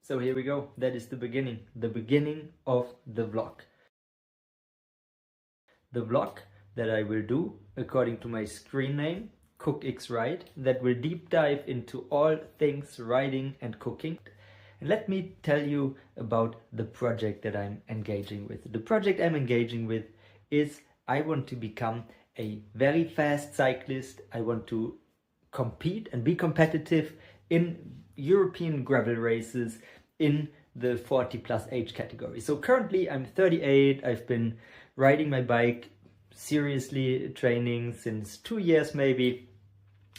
So here we go. That is the beginning of the vlog. The vlog that I will do according to my screen name, CookXRide, that will deep dive into all things riding and cooking. And let me tell you about the project that I'm engaging with. The project I'm engaging with is I want to become a very fast cyclist. I want to compete and be competitive in European gravel races in the 40 plus age category. So currently I'm 38. I've been riding my bike seriously, training since 2 years maybe.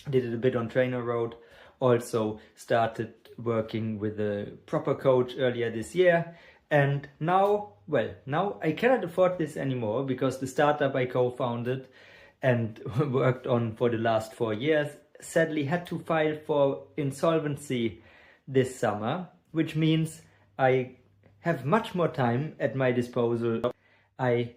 Did it a bit on Trainer Road. Also started working with a proper coach earlier this year. And now I cannot afford this anymore because the startup I co-founded and worked on for the last 4 years sadly had to file for insolvency this summer, which means I have much more time at my disposal. I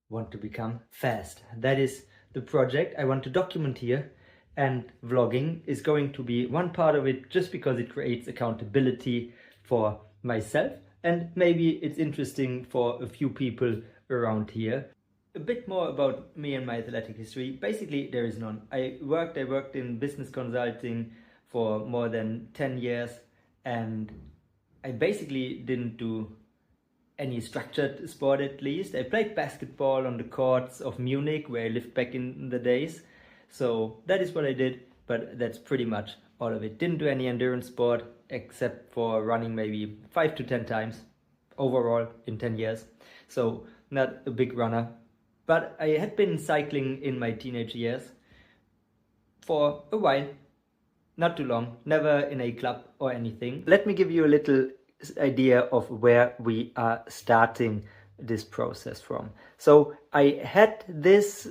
want to become fast. That is the project I want to document here, and vlogging is going to be one part of it just because it creates accountability for myself and maybe it's interesting for a few people around here. A bit more about me and my athletic history. Basically, there is none. I worked in business consulting for more than 10 years and I basically didn't do any structured sport at least. I played basketball on the courts of Munich where I lived back in the days. So that is what I did, but that's pretty much all of it. Didn't do any endurance sport except for running maybe 5 to 10 times overall in 10 years. So not a big runner. But I had been cycling in my teenage years for a while, not too long, never in a club or anything. Let me give you a little idea of where we are starting this process from. So I had this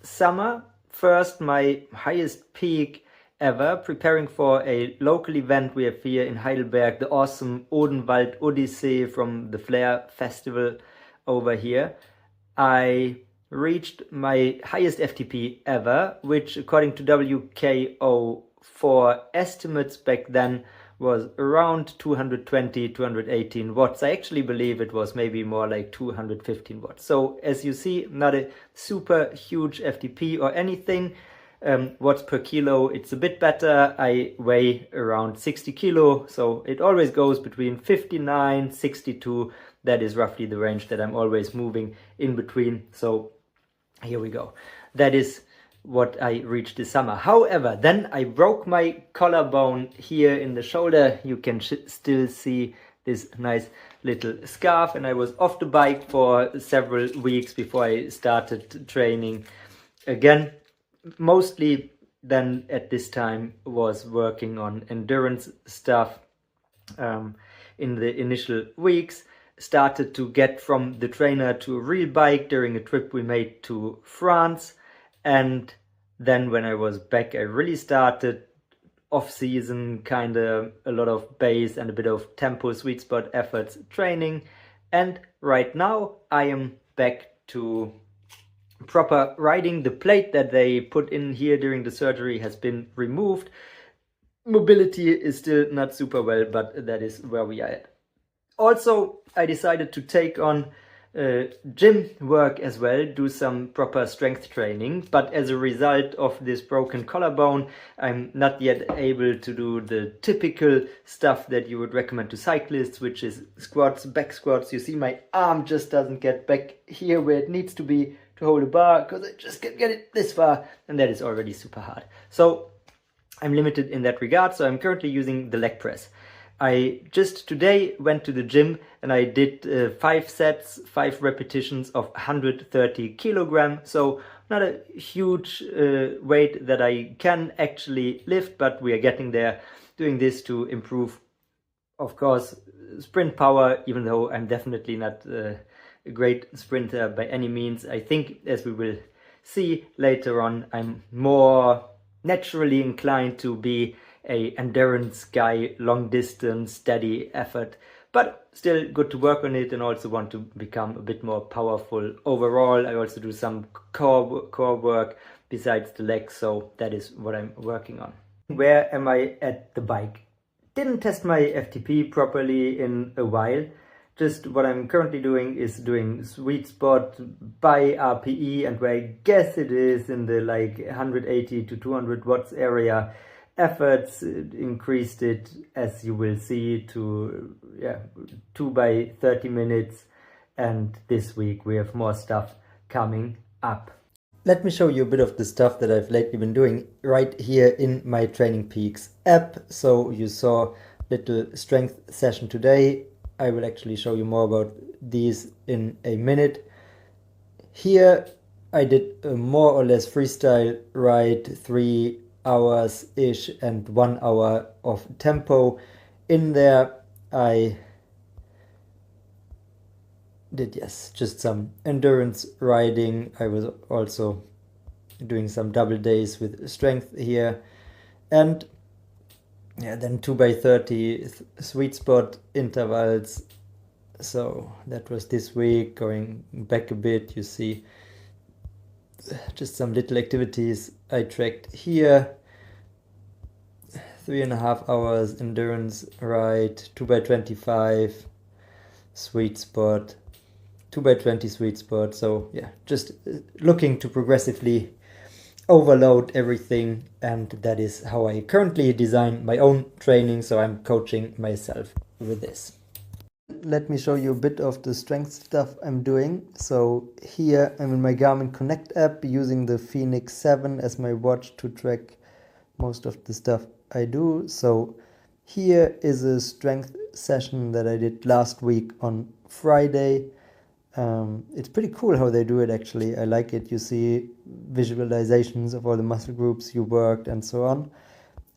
summer first my highest peak ever, preparing for a local event we have here in Heidelberg, the awesome Odenwald Odyssey from the Flair Festival over here. I reached my highest FTP ever, which according to WKO for estimates back then was around 220, 218 watts. I actually believe it was maybe more like 215 watts. So as you see, not a super huge FTP or anything. Watts per kilo, it's a bit better. I weigh around 60 kilo, so it always goes between 59, 62. That is roughly the range that I'm always moving in between. So here we go. That is what I reached this summer. However, then I broke my collarbone here in the shoulder. You can still see this nice little scarf, and I was off the bike for several weeks before I started training again. Mostly then at this time was working on endurance stuff. In the initial weeks, started to get from the trainer to a real bike during a trip we made to France. And then when I was back, I really started off-season, kind of a lot of base and a bit of tempo, sweet spot efforts training. And right now I am back to proper riding. The plate that they put in here during the surgery has been removed. Mobility is still not super well, but that is where we are at. Also, I decided to take on gym work as well, do some proper strength training, but as a result of this broken collarbone, I'm not yet able to do the typical stuff that you would recommend to cyclists, which is squats, back squats. You see my arm just doesn't get back here where it needs to be to hold a bar, because I just can't get it this far, and that is already super hard. So I'm limited in that regard, so I'm currently using the leg press. I just today went to the gym and I did 5 sets, 5 repetitions of 130 kilograms. So not a huge weight that I can actually lift, but we are getting there. Doing this to improve, of course, sprint power, even though I'm definitely not a great sprinter by any means. I think, as we will see later on, I'm more naturally inclined to be a endurance guy, long distance, steady effort, but still good to work on it, and also want to become a bit more powerful overall. I also do some core work besides the legs, so that is what I'm working on. Where am I at the bike? didn't test my FTP properly in a while. Just what I'm currently doing is doing sweet spot by RPE, and where I guess it is in the like 180 to 200 watts area. Efforts increased it, as you will see, to 2 by 30 minutes, and this week we have more stuff coming up. Let me show you a bit of the stuff that I've lately been doing right here in my Training Peaks app. So you saw little strength session today. I will actually show you more about these in a minute. Here I did a more or less freestyle ride, 3 hours-ish and 1 hour of tempo. In there I did, just some endurance riding. I was also doing some double days with strength here. And then 2 by 30 sweet spot intervals. So that was this week. Going back a bit, you see just some little activities I tracked here. 3.5 hours endurance ride, 2 by 25 sweet spot, 2 by 20 sweet spot. So yeah, just looking to progressively overload everything, and that is how I currently design my own training. So I'm coaching myself with this. Let me show you a bit of the strength stuff I'm doing. So here I'm in my Garmin Connect app using the Fenix 7 as my watch to track most of the stuff I do. So here is a strength session that I did last week on Friday. It's pretty cool how they do it, actually. I like it. You see visualizations of all the muscle groups you worked and so on.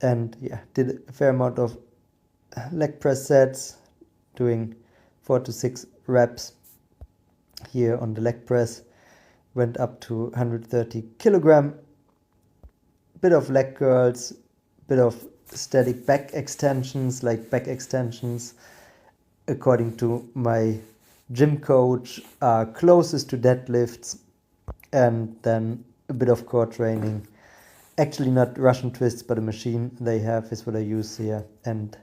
And yeah, did a fair amount of leg press sets, doing 4 to 6 reps here on the leg press. Went up to 130 kilogram. Bit of leg curls, bit of static back extensions, like back extensions according to my gym coach are closest to deadlifts, and then a bit of core training. Actually not Russian twists, but a machine they have is what I use here, and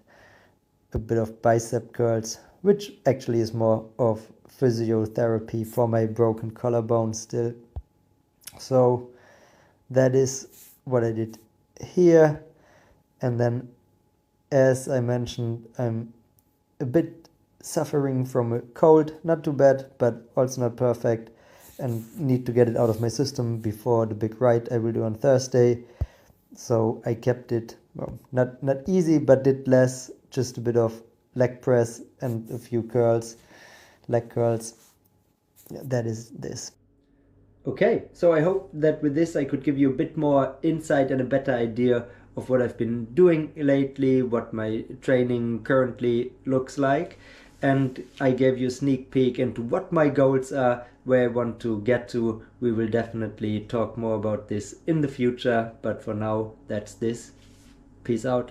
a bit of bicep curls, which actually is more of physiotherapy for my broken collarbone still. So that is what I did here. And then, as I mentioned, I'm a bit suffering from a cold, not too bad, but also not perfect, and need to get it out of my system before the big ride I will do on Thursday. So I kept it, well, not easy, but did less, just a bit of leg press and a few curls, leg curls. Yeah, that is this. Okay, so I hope that with this I could give you a bit more insight and a better idea of what I've been doing lately, what my training currently looks like, and I gave you a sneak peek into what my goals are, where I want to get to. We will definitely talk more about this in the future, but for now, that's this. Peace out.